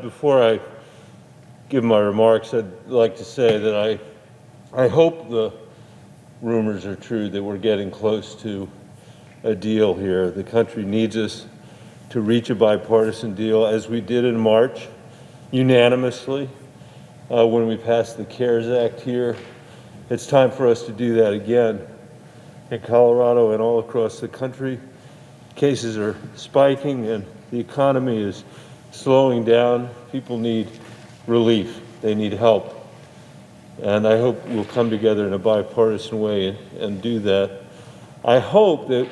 before I give my remarks, I'd like to say that I hope the rumors are true that we're getting close to a deal here. The country needs us to reach a bipartisan deal, as we did in March, unanimously, when we passed the CARES Act here. It's time for us to do that again. In Colorado and all across the country, cases are spiking and the economy is slowing down. People need relief. They need help. And I hope we'll come together in a bipartisan way and do that. I hope that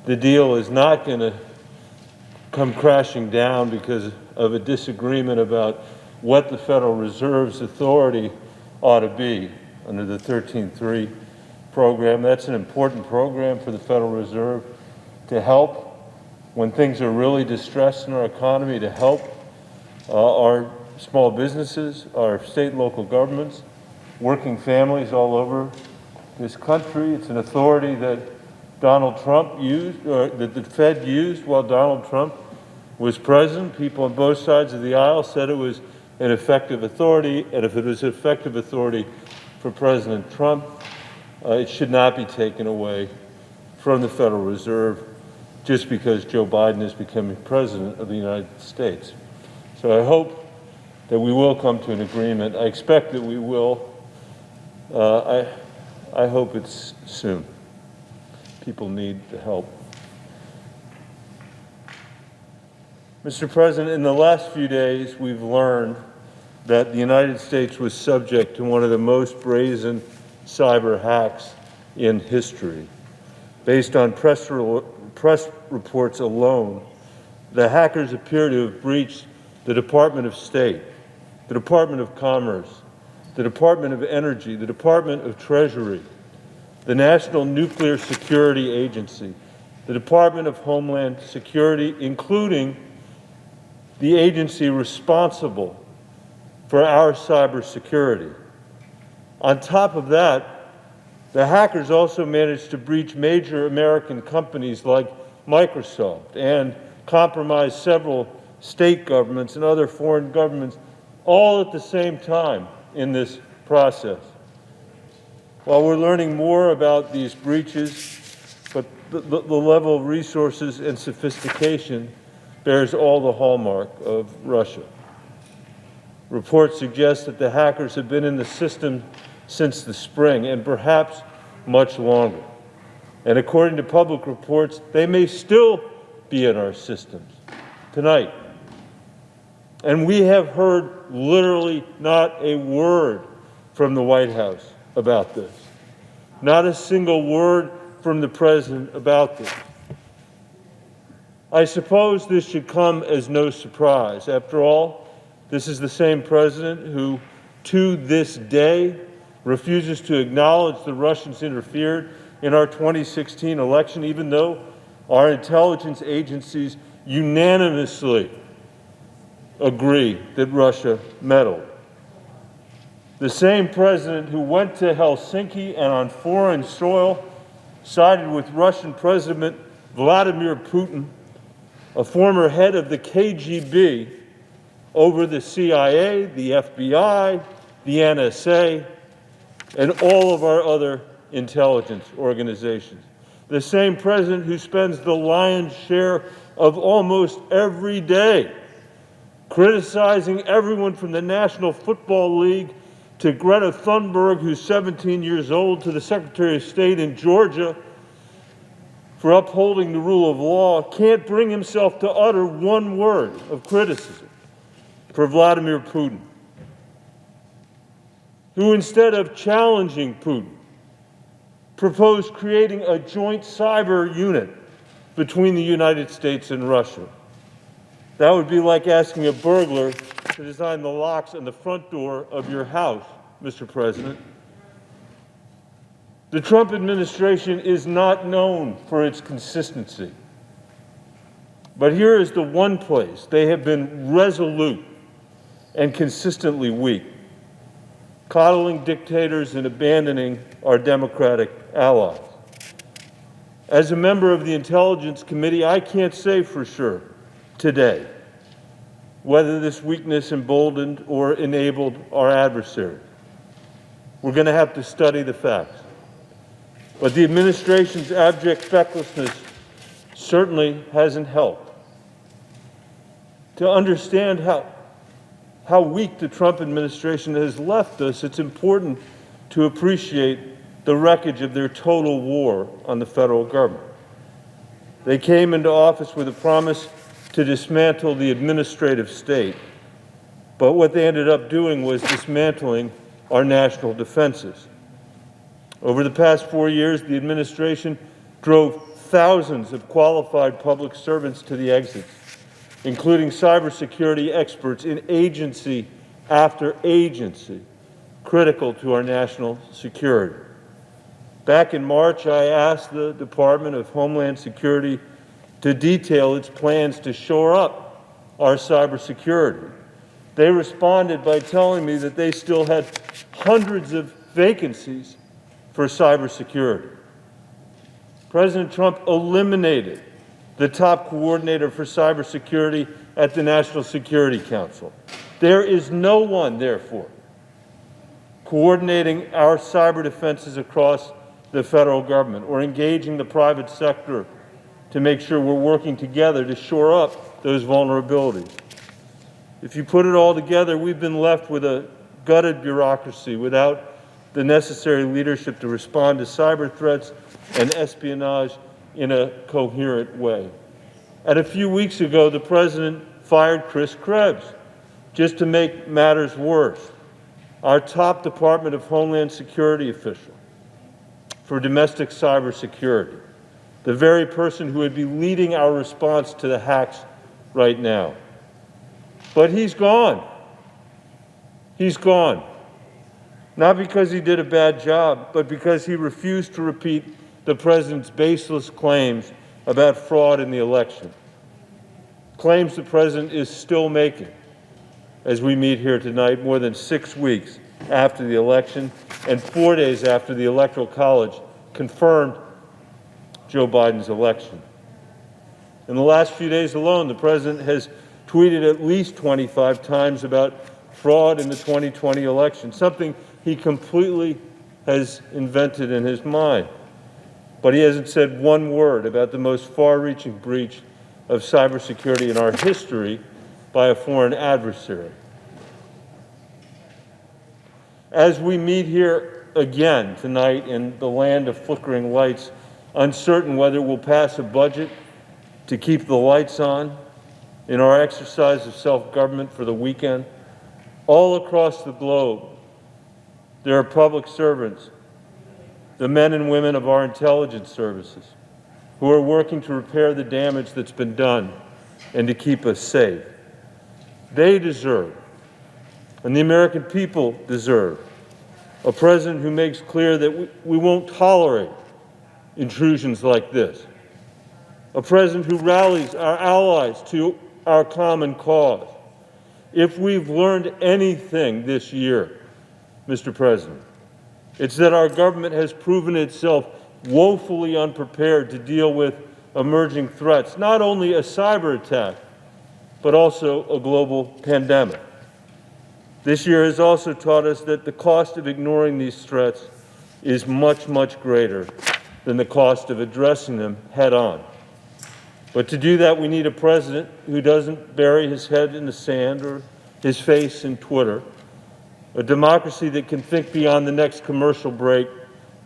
the deal is not going to come crashing down because of a disagreement about what the Federal Reserve's authority ought to be under the 13.3 program. That's an important program for the Federal Reserve to help when things are really distressed in our economy, to help our small businesses, our state and local governments, working families all over this country. It's an authority that Donald Trump used, or that the Fed used while Donald Trump was president. People on both sides of the aisle said it was an effective authority, and if it was an effective authority for President Trump, it should not be taken away from the Federal Reserve just because Joe Biden is becoming president of the United States. So I hope that we will come to an agreement. I expect that we will. I hope it's soon. People need the help. Mr. President, in the last few days, we've learned that the United States was subject to one of the most brazen cyber hacks in history. Based on press reports alone, the hackers appear to have breached the Department of State, the Department of Commerce, the Department of Energy, the Department of Treasury, the National Nuclear Security Agency, the Department of Homeland Security, including the agency responsible for our cybersecurity. On top of that, the hackers also managed to breach major American companies like Microsoft and compromise several state governments and other foreign governments, all at the same time in this process. While we're learning more about these breaches, but the level of resources and sophistication bears all the hallmark of Russia. Reports suggest that the hackers have been in the system since the spring, and perhaps much longer. And according to public reports, they may still be in our systems tonight. And we have heard literally not a word from the White House about this. Not a single word from the President about this. I suppose this should come as no surprise. After all, this is the same President who, to this day, refuses to acknowledge the Russians interfered in our 2016 election, even though our intelligence agencies unanimously agree that Russia meddled. The same President who went to Helsinki and on foreign soil sided with Russian President Vladimir Putin, a former head of the KGB, over the CIA, the FBI, the NSA, and all of our other intelligence organizations. The same President who spends the lion's share of almost every day criticizing everyone from the National Football League to Greta Thunberg, who's 17 years old, to the Secretary of State in Georgia for upholding the rule of law, can't bring himself to utter one word of criticism for Vladimir Putin, who, instead of challenging Putin, proposed creating a joint cyber unit between the United States and Russia. That would be like asking a burglar to design the locks on the front door of your house, Mr. President. The Trump administration is not known for its consistency. But here is the one place they have been resolute and consistently weak: coddling dictators and abandoning our democratic allies. As a member of the Intelligence Committee, I can't say for sure today whether this weakness emboldened or enabled our adversary. We're going to have to study the facts. But the administration's abject fecklessness certainly hasn't helped. To understand how weak the Trump administration has left us, it's important to appreciate the wreckage of their total war on the federal government. They came into office with a promise to dismantle the administrative state, but what they ended up doing was dismantling our national defenses. Over the past 4 years, the administration drove thousands of qualified public servants to the exits, including cybersecurity experts in agency after agency, critical to our national security. Back in March, I asked the Department of Homeland Security to detail its plans to shore up our cybersecurity. They responded by telling me that they still had hundreds of vacancies for cybersecurity. President Trump eliminated the top coordinator for cybersecurity at the National Security Council. There is no one, therefore, coordinating our cyber defenses across the federal government or engaging the private sector to make sure we're working together to shore up those vulnerabilities. If you put it all together, we've been left with a gutted bureaucracy without the necessary leadership to respond to cyber threats and espionage in a coherent way. And a few weeks ago, the President fired Chris Krebs. Just to make matters worse, our top Department of Homeland Security official for domestic cybersecurity, the very person who would be leading our response to the hacks right now. But he's gone. He's gone. Not because he did a bad job, but because he refused to repeat the President's baseless claims about fraud in the election. Claims the President is still making as we meet here tonight, more than 6 weeks after the election and 4 days after the Electoral College confirmed Joe Biden's election. In the last few days alone, the President has tweeted at least 25 times about fraud in the 2020 election, something he completely has invented in his mind. But he hasn't said one word about the most far-reaching breach of cybersecurity in our history by a foreign adversary. As we meet here again tonight in the land of flickering lights, uncertain whether we'll pass a budget to keep the lights on in our exercise of self-government for the weekend, all across the globe, there are public servants, the men and women of our intelligence services, who are working to repair the damage that's been done and to keep us safe. They deserve, and the American people deserve, a president who makes clear that we won't tolerate intrusions like this. A president who rallies our allies to our common cause. If we've learned anything this year, Mr. President, it's that our government has proven itself woefully unprepared to deal with emerging threats, not only a cyber attack, but also a global pandemic. This year has also taught us that the cost of ignoring these threats is much, much greater than the cost of addressing them head on. But to do that, we need a president who doesn't bury his head in the sand or his face in Twitter, a democracy that can think beyond the next commercial break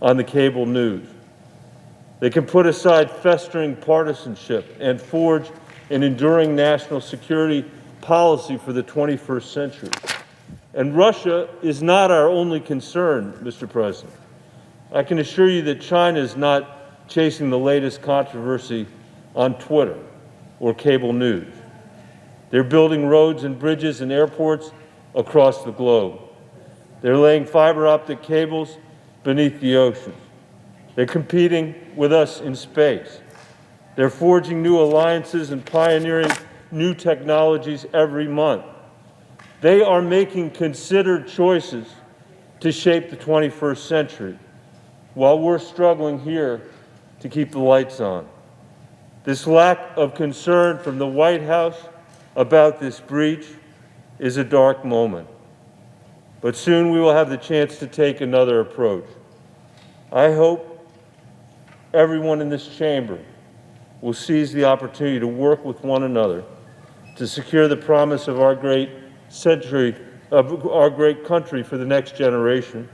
on the cable news. They can put aside festering partisanship and forge an enduring national security policy for the 21st century. And Russia is not our only concern, Mr. President. I can assure you that China is not chasing the latest controversy on Twitter or cable news. They're building roads and bridges and airports across the globe. They're laying fiber optic cables beneath the oceans. They're competing with us in space. They're forging new alliances and pioneering new technologies every month. They are making considered choices to shape the 21st century, while we're struggling here to keep the lights on. This lack of concern from the White House about this breach is a dark moment, but soon we will have the chance to take another approach. I hope everyone in this chamber will seize the opportunity to work with one another to secure the promise of our great country for the next generation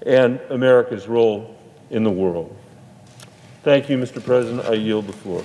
and America's role in the world. Thank you, Mr. President. I yield the floor.